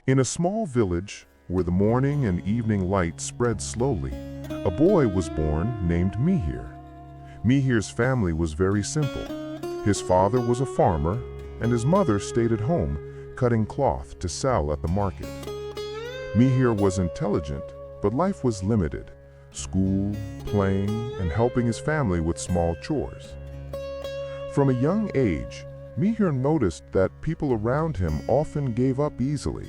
In a small village, where the morning and evening light spread slowly, a boy was born named Mihir. Mihir's family was very simple. His father was a farmer, and his mother stayed at home, cutting cloth to sell at the market. Mihir was intelligent, but life was limited: school, playing, and helping his family with small chores. From a young age, Mihir noticed that people around him often gave up easily.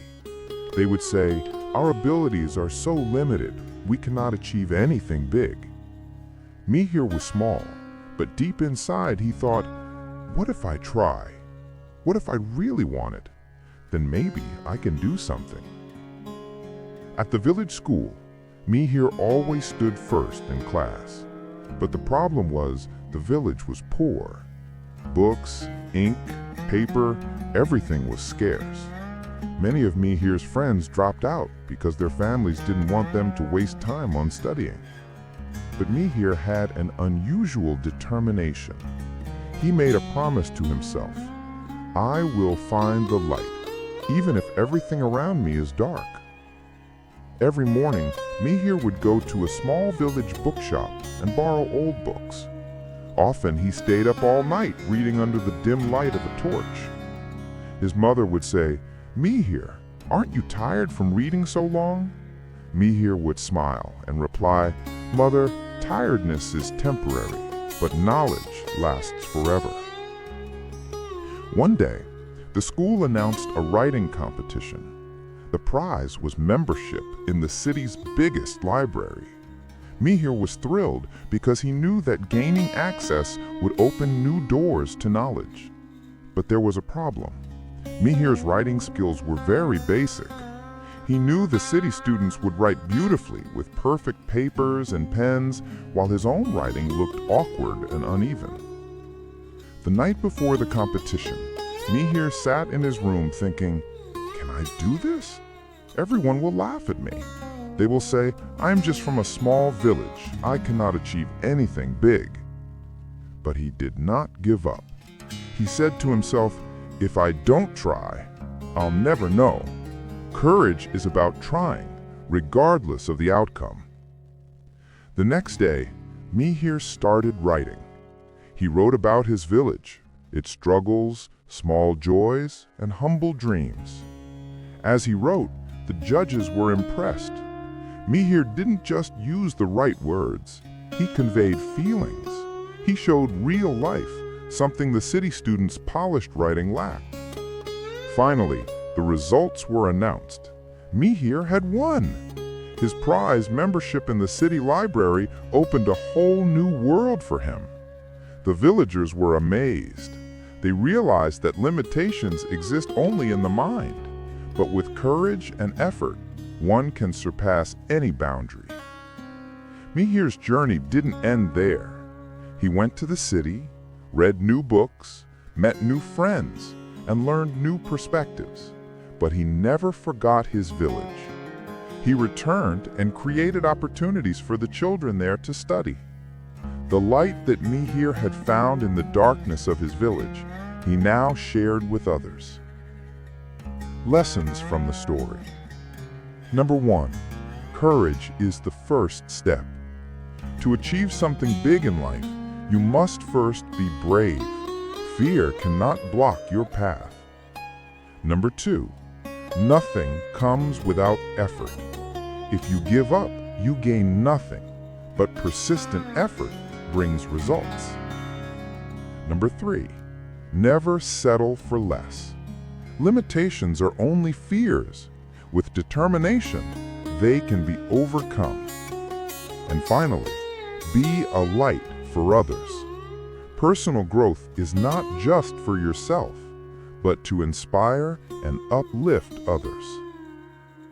They would say, "Our abilities are so limited, we cannot achieve anything big." Mihir was small, but deep inside he thought, "What if I try? What if I really want it? Then maybe I can do something." At the village school, Mihir always stood first in class. But the problem was, the village was poor. Books, ink, paper, everything was scarce. Many of Mihir's friends dropped out because their families didn't want them to waste time on studying. But Mihir had an unusual determination. He made a promise to himself: "I will find the light, even if everything around me is dark." Every morning, Mihir would go to a small village bookshop and borrow old books. Often he stayed up all night reading under the dim light of a torch. His mother would say, "Mihir, aren't you tired from reading so long?" Mihir would smile and reply, "Mother, tiredness is temporary, but knowledge lasts forever." One day, the school announced a writing competition. The prize was membership in the city's biggest library. Mihir was thrilled because he knew that gaining access would open new doors to knowledge. But there was a problem. Mihir's writing skills were very basic. He knew the city students would write beautifully with perfect papers and pens, while his own writing looked awkward and uneven. The night before the competition, Mihir sat in his room thinking, "Can I do this? Everyone will laugh at me. They will say, I'm just from a small village. I cannot achieve anything big." But he did not give up. He said to himself, "If I don't try, I'll never know. Courage is about trying, regardless of the outcome." The next day, Mihir started writing. He wrote about his village, its struggles, small joys, and humble dreams. As he wrote, the judges were impressed. Mihir didn't just use the right words. He conveyed feelings. He showed real life, something the city students' polished writing lacked. Finally, the results were announced. Mihir had won. His prize, membership in the city library, opened a whole new world for him. The villagers were amazed. They realized that limitations exist only in the mind. But with courage and effort, one can surpass any boundary. Mihir's journey didn't end there. He went to the city, read new books, met new friends, and learned new perspectives. But he never forgot his village. He returned and created opportunities for the children there to study. The light that Mihir had found in the darkness of his village, he now shared with others. Lessons from the story. Number 1, courage is the first step. To achieve something big in life, you must first be brave. Fear cannot block your path. Number 2, nothing comes without effort. If you give up, you gain nothing, but persistent effort brings results. Number 3, never settle for less. Limitations are only fears. With determination, they can be overcome. And finally, be a light for others. Personal growth is not just for yourself, but to inspire and uplift others.